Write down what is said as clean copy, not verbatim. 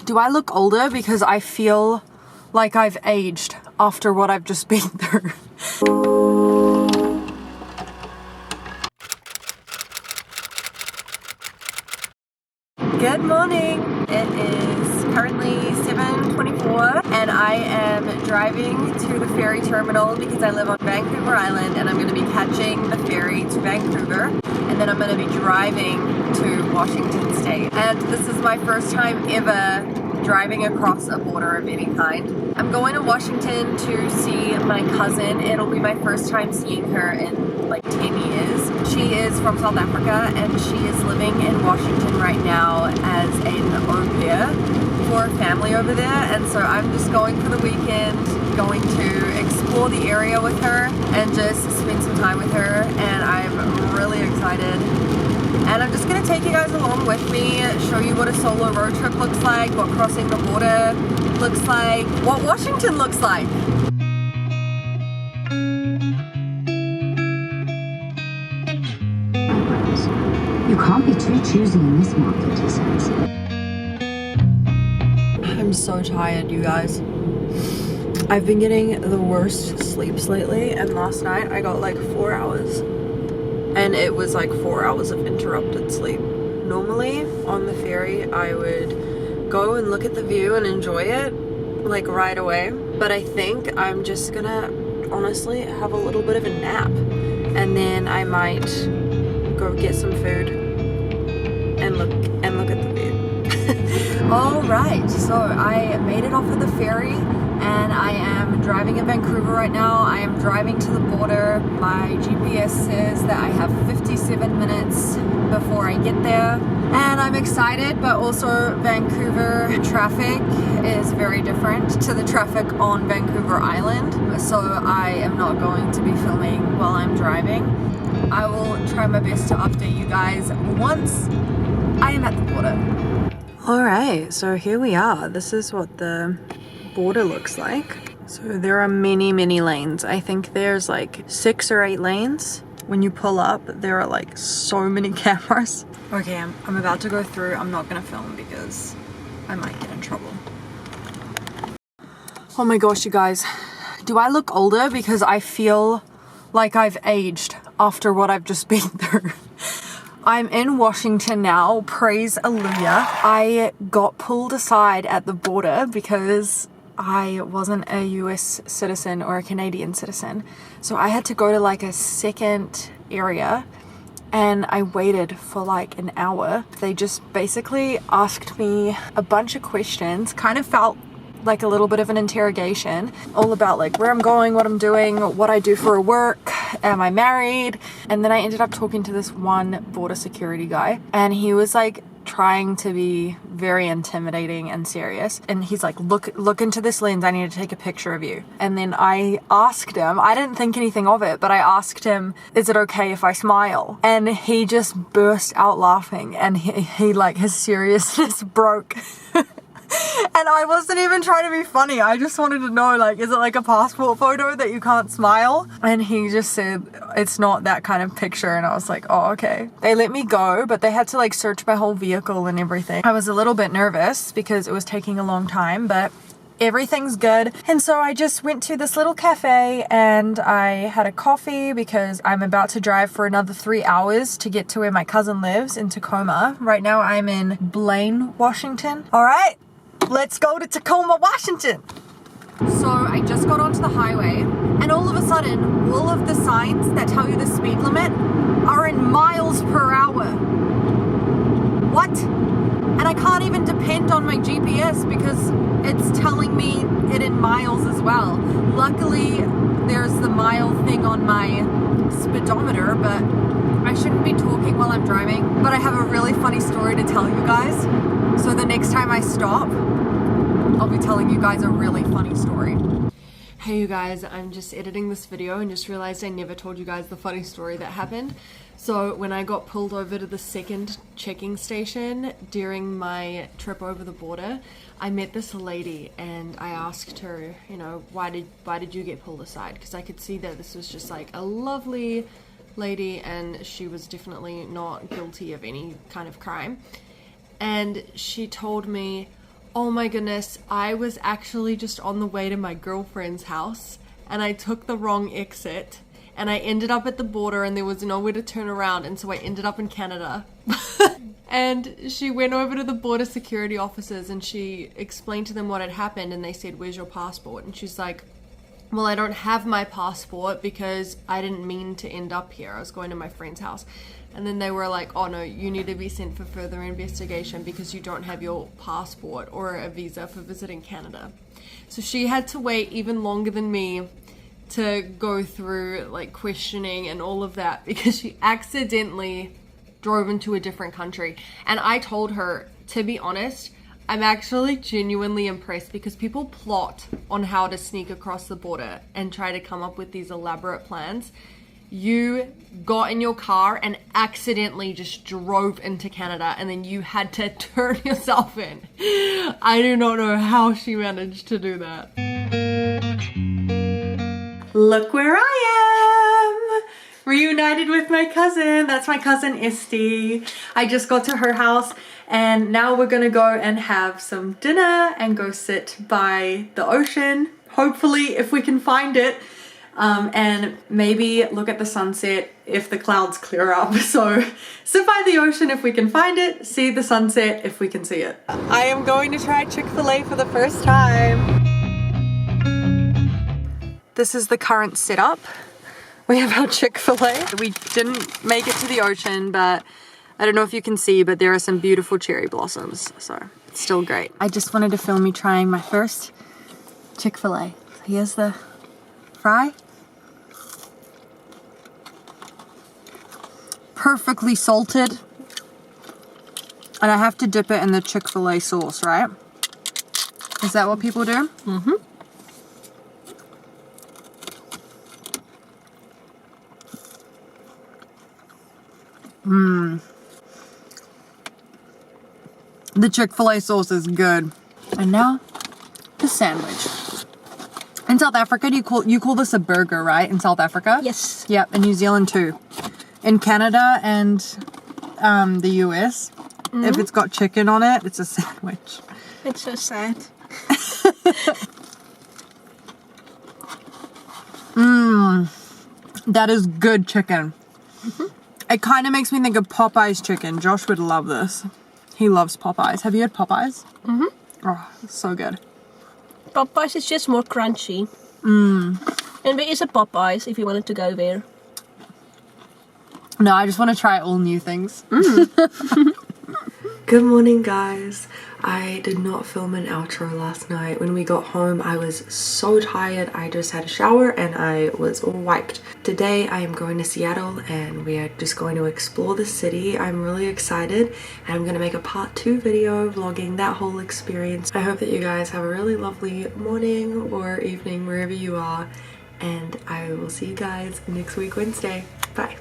Do I look older because I feel like I've aged after what I've just been through? Good morning. It is currently 7:24 and I am driving to the ferry terminal because I live on Vancouver Island and I'm going to be catching the ferry to Vancouver and then I'm going to be driving to Washington State. And this is my first time ever driving across a border of any kind. I'm going to Washington to see my cousin. It'll be my first time seeing her in like 10 years. She is from South Africa and she is living in Washington right now as an au pair for a family over there, and so I'm just going for the weekend, going to explore the area with her and just spend some time with her, and I'm really excited. And I'm just going to take you guys along with me, show you what a solo road trip looks like, what crossing the border looks like, what Washington looks like. You can't be too choosy in this market, he says. I'm so tired, you guys. I've been getting the worst sleeps lately, and last night I got like 4 hours. And it was like 4 hours of interrupted sleep. Normally on the ferry I would go and look at the view and enjoy it like right away, but I think I'm just gonna honestly have a little bit of a nap and then I might go get some food and look at the view. Alright, so I made it off of the ferry and I am driving in Vancouver right now. I am driving to the border. My GPS says that I have 57 minutes before I get there. And I'm excited, but also Vancouver traffic is very different to the traffic on Vancouver Island. So I am not going to be filming while I'm driving. I will try my best to update you guys once I am at the border. Alright, so here we are. This is what the border looks like. So there are many lanes. I think there's like 6 or 8 lanes. When you pull up, there are like so many cameras. Okay, I'm about to go through. I'm not gonna film because I might get in trouble. Oh my gosh, you guys. Do I look older because I feel like I've aged after what I've just been through? I'm in Washington now, praise Alicia. I got pulled aside at the border because I wasn't a US citizen or a Canadian citizen. So I had to go to like a second area and I waited for like an hour. They just basically asked me a bunch of questions, kind of felt like a little bit of an interrogation, all about like where I'm going, what I'm doing, what I do for work, am I married? And then I ended up talking to this one border security guy and he was like trying to be very intimidating and serious, and he's like, look into this lens, I need to take a picture of you. And then I asked him, I didn't think anything of it, but I asked him, is it okay if I smile? And he just burst out laughing and he like his seriousness broke. And I wasn't even trying to be funny. I just wanted to know, like, is it like a passport photo that you can't smile? And he just said, it's not that kind of picture. And I was like, oh, okay. They let me go, but they had to like search my whole vehicle and everything. I was a little bit nervous because it was taking a long time, but everything's good. And so I just went to this little cafe and I had a coffee because I'm about to drive for another 3 hours to get to where my cousin lives in Tacoma. Right now I'm in Blaine, Washington. All right. Let's go to Tacoma, Washington. So I just got onto the highway and all of a sudden, all of the signs that tell you the speed limit are in miles per hour. What? And I can't even depend on my GPS because it's telling me it in miles as well. Luckily, there's the mile thing on my speedometer, but I shouldn't be talking while I'm driving. But I have a really funny story to tell you guys. So the next time I stop, I'll be telling you guys a really funny story. Hey you guys, I'm just editing this video and just realized I never told you guys the funny story that happened. So when I got pulled over to the second checking station during my trip over the border, I met this lady and I asked her, you know, why did you get pulled aside? Because I could see that this was just like a lovely lady and she was definitely not guilty of any kind of crime. And she told me, Oh my goodness, I was actually just on the way to my girlfriend's house and I took the wrong exit and I ended up at the border and there was nowhere to turn around, and so I ended up in Canada. And she went over to the border security officers and she explained to them what had happened, and they said, "Where's your passport?" And she's like, "Well, I don't have my passport because I didn't mean to end up here. I was going to my friend's house." And then they were like, "Oh no, you need to be sent for further investigation because you don't have your passport or a visa for visiting Canada." So she had to wait even longer than me to go through like questioning and all of that because she accidentally drove into a different country. And I told her, to be honest, I'm actually genuinely impressed because people plot on how to sneak across the border and try to come up with these elaborate plans. You got in your car and accidentally just drove into Canada, and then you had to turn yourself in. I do not know how she managed to do that. Look where I am! Reunited with my cousin. That's my cousin Esty. I just got to her house and now we're gonna go and have some dinner and go sit by the ocean, hopefully if we can find it, and maybe look at the sunset if the clouds clear up. So sit by the ocean if we can find it, see the sunset if we can see it. I am going to try Chick-fil-A for the first time. This is the current setup. We have our Chick-fil-A. We didn't make it to the ocean, but I don't know if you can see, but there are some beautiful cherry blossoms, so it's still great. I just wanted to film me trying my first Chick-fil-A. Here's the fry. Perfectly salted. And I have to dip it in the Chick-fil-A sauce, right? Is that what people do? Mm-hmm. The Chick-fil-A sauce is good. And now, the sandwich. In South Africa, you call this a burger, right? In South Africa? Yes. Yep, in New Zealand too. In Canada and the US, if it's got chicken on it, it's a sandwich. It's so sad. That is good chicken. It kind of makes me think of Popeye's chicken. Josh would love this. He loves Popeyes. Have you had Popeyes? Mm-hmm. Oh, it's so good. Popeyes is just more crunchy. And there is a Popeyes if you wanted to go there. No, I just want to try all new things. Good morning, guys. I did not film an outro last night. When we got home, I was so tired. I just had a shower and I was all wiped. Today, I am going to Seattle and we are just going to explore the city. I'm really excited and I'm going to make a part 2 video vlogging that whole experience. I hope that you guys have a really lovely morning or evening wherever you are, and I will see you guys next week, Wednesday. Bye.